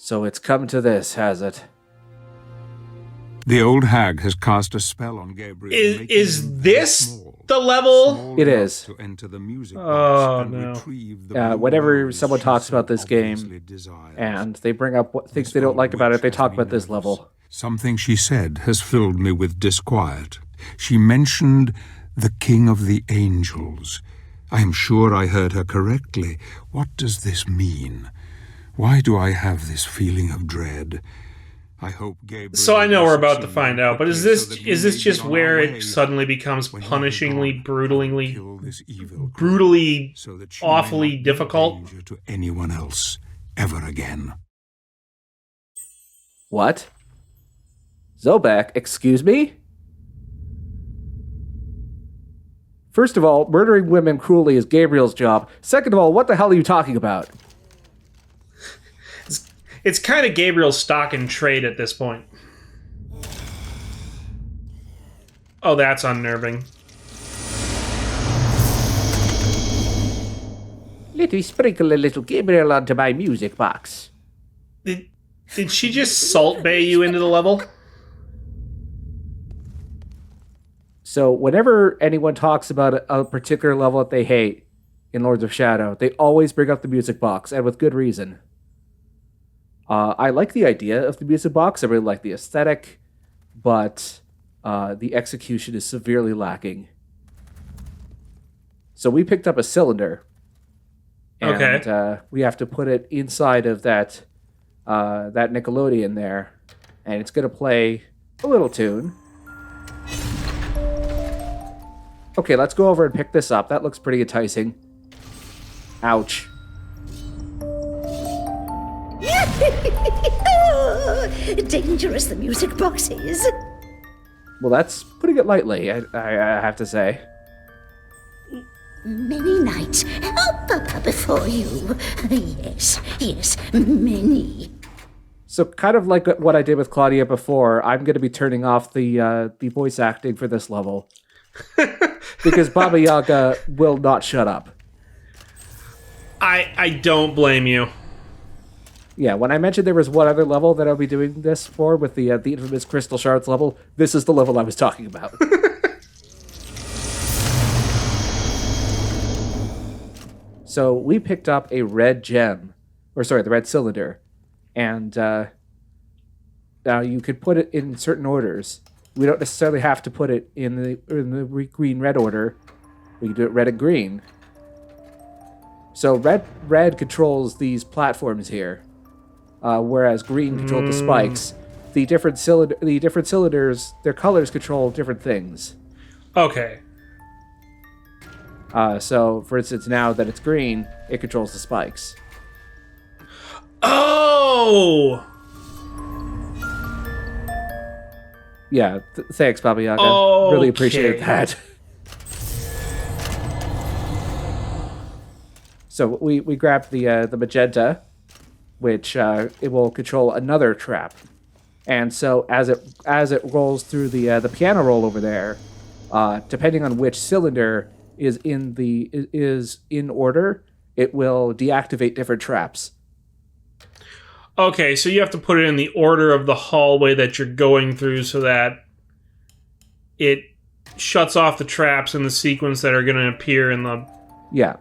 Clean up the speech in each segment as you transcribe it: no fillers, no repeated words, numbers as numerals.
So it's come to this, has it? The old hag has cast a spell on Gabriel. Is this the level? It is. To enter the music Oh, box and no. retrieve the Whenever blue someone rose talks she about so this game, obviously desires. and they bring up what things This they don't old like about witch it, they has talk me about this nervous. level. Something she said has filled me with disquiet. She mentioned the King of the Angels. I am sure I heard her correctly. What does this mean? Why do I have this feeling of dread? I hope Gabriel... So I know we're about to succeed find out, but is quickly this so that we is this may just be on where our it way. suddenly becomes When you are punishingly, gone, brutally, kill this evil girl, brutally, so that she may awfully not be a difficult? danger to anyone else ever again. What? Zobek, excuse me? First of all, murdering women cruelly is Gabriel's job. Second of all, what the hell are you talking about? It's kind of Gabriel's stock and trade at this point. Oh, that's unnerving. Let me sprinkle a little Gabriel onto my music box. Did she just Salt Bay you into the level? So whenever anyone talks about a particular level that they hate in Lords of Shadow, they always bring up the music box, and with good reason. I like the idea of the music box. I really like the aesthetic, but the execution is severely lacking. So we picked up a cylinder, and Okay. we have to put it inside of that Nickelodeon there, and it's going to play a little tune. Okay, let's go over and pick this up. That looks pretty enticing. Ouch. Dangerous, the music box is. Well, that's putting it lightly, I have to say. Many nights before you. Yes, many. So kind of like what I did with Claudia before, I'm going to be turning off the voice acting for this level. Because Baba Yaga will not shut up. I don't blame you. Yeah, when I mentioned there was one other level that I'll be doing this for with the infamous Crystal Shards level, this is the level I was talking about. So we picked up a red gem, the red cylinder, and now you could put it in certain orders. We don't necessarily have to put it in the green-red order. We can do it red and green. So red controls these platforms here, whereas green controlled the spikes. The different cylinders, their colors control different things. Okay. So, for instance, now that it's green, it controls the spikes. Oh! Yeah, thanks, Baba Yaga. Okay. Really appreciate that. So we grabbed the magenta, which it will control another trap, and so as it rolls through the piano roll over there, depending on which cylinder is in order, it will deactivate different traps. Okay, so you have to put it in the order of the hallway that you're going through so that it shuts off the traps in the sequence that are going to appear in the... Yeah.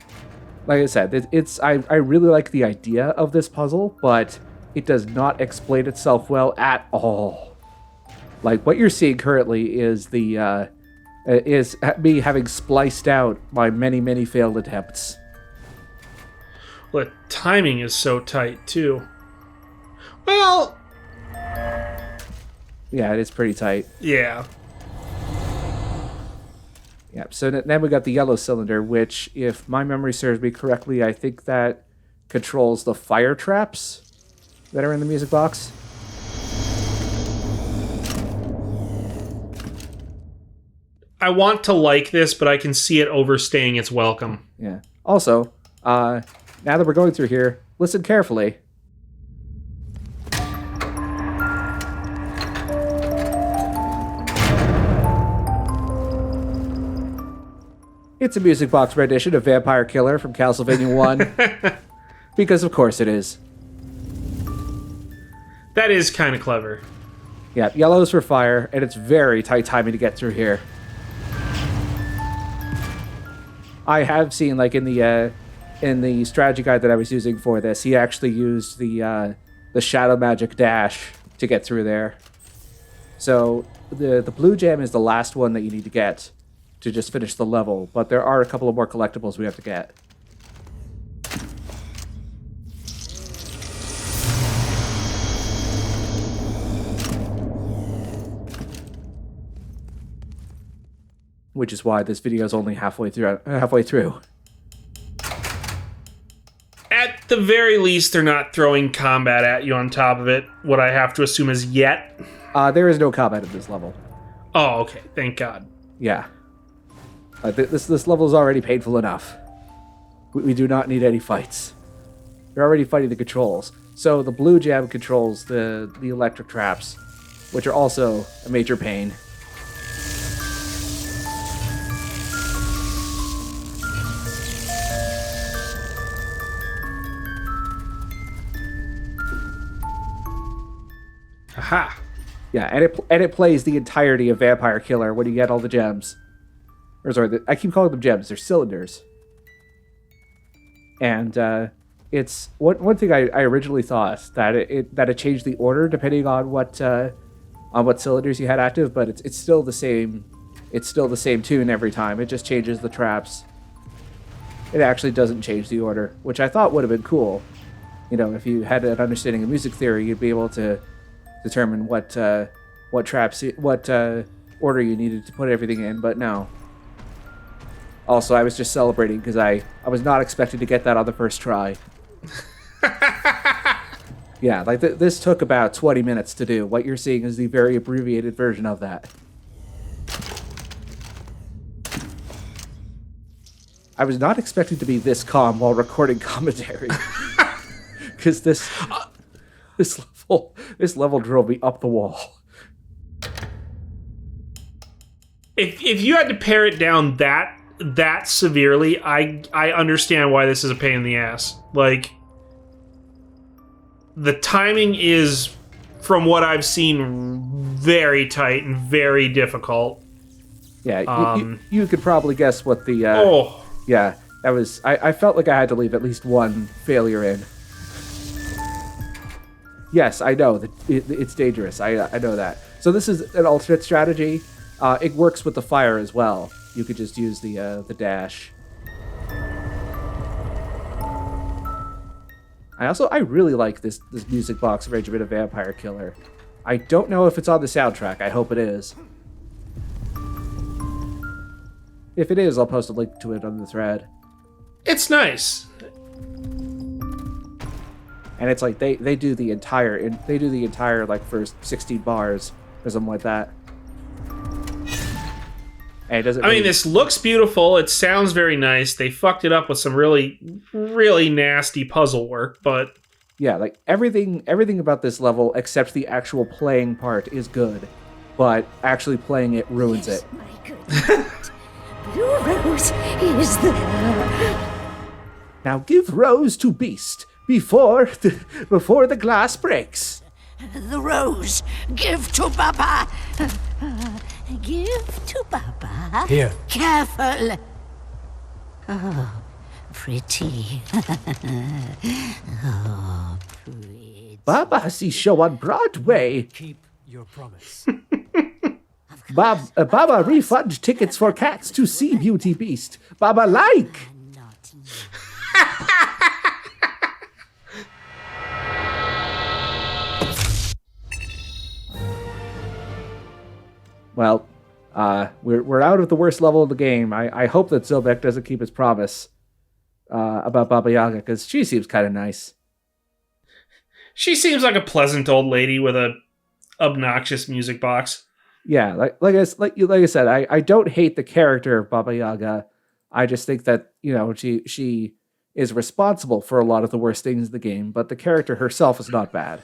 Like I said, I really like the idea of this puzzle, but it does not explain itself well at all. Like, what you're seeing currently is is me having spliced out my many, many failed attempts. Well, the timing is so tight, too. Well... Yeah, it is pretty tight. Yeah. Yeah, so then we got the yellow cylinder, which, if my memory serves me correctly, I think that controls the fire traps that are in the music box. I want to like this, but I can see it overstaying its welcome. Yeah. Also, now that we're going through here, listen carefully. It's a music box rendition of Vampire Killer from Castlevania 1. Because of course it is. That is kind of clever. Yeah, yellow's for fire, and it's very tight timing to get through here. I have seen, like, in the strategy guide that I was using for this, he actually used the shadow magic dash to get through there. So the blue gem is the last one that you need to get to just finish the level, but there are a couple of more collectibles we have to get. Which is why this video is only halfway through. At the very least, they're not throwing combat at you on top of it. What I have to assume is yet. There is no combat at this level. Oh, okay. Thank God. Yeah. This level is already painful enough. We do not need any fights. You're already fighting the controls. So the blue gem controls the electric traps, which are also a major pain. Aha. Yeah, and it plays the entirety of Vampire Killer when you get all the gems. Or sorry, I keep calling them gems. They're cylinders. And it's one thing I originally thought that it changed the order depending on what cylinders you had active, but it's still the same. It's still the same tune every time. It just changes the traps. It actually doesn't change the order, which I thought would have been cool. You know, if you had an understanding of music theory, you'd be able to determine what order you needed to put everything in, but no. Also, I was just celebrating because I was not expecting to get that on the first try. Yeah, like this took about 20 minutes to do. What you're seeing is the very abbreviated version of that. I was not expecting to be this calm while recording commentary. Because this level drove me up the wall. If you had to pare it down that severely, I understand why this is a pain in the ass. Like, the timing is, from what I've seen, very tight and very difficult. Yeah, you could probably guess what the... Yeah, that was... I felt like I had to leave at least one failure in. Yes, I know that it's dangerous. I know that. So this is an alternate strategy. It works with the fire as well. You could just use the dash. I really like this music box arrangement of Vampire Killer. I don't know if it's on the soundtrack. I hope it is. If it is, I'll post a link to it on the thread. It's nice. And it's like they do the entire like first 16 bars or something like that. And it doesn't. I mean, this looks beautiful. It sounds very nice. They fucked it up with some really, really nasty puzzle work, but yeah, like everything about this level except the actual playing part is good, but actually playing it ruins it. My good. Blue Rose is there. Now give Rose to Beast before the glass breaks. The rose, give to Baba. Give to Baba. Here. Careful. Oh, pretty. Oh, pretty. Baba's show on Broadway. Keep your promise. Baba refund tickets for cats to see Beauty Beast. Baba like. Not you. Well, we're out of the worst level of the game. I hope that Zobek doesn't keep his promise about Baba Yaga, because she seems kind of nice. she seems like a pleasant old lady with a obnoxious music box. Yeah, like I said, I don't hate the character of Baba Yaga. I just think that, you know, she is responsible for a lot of the worst things in the game, but the character herself is not bad.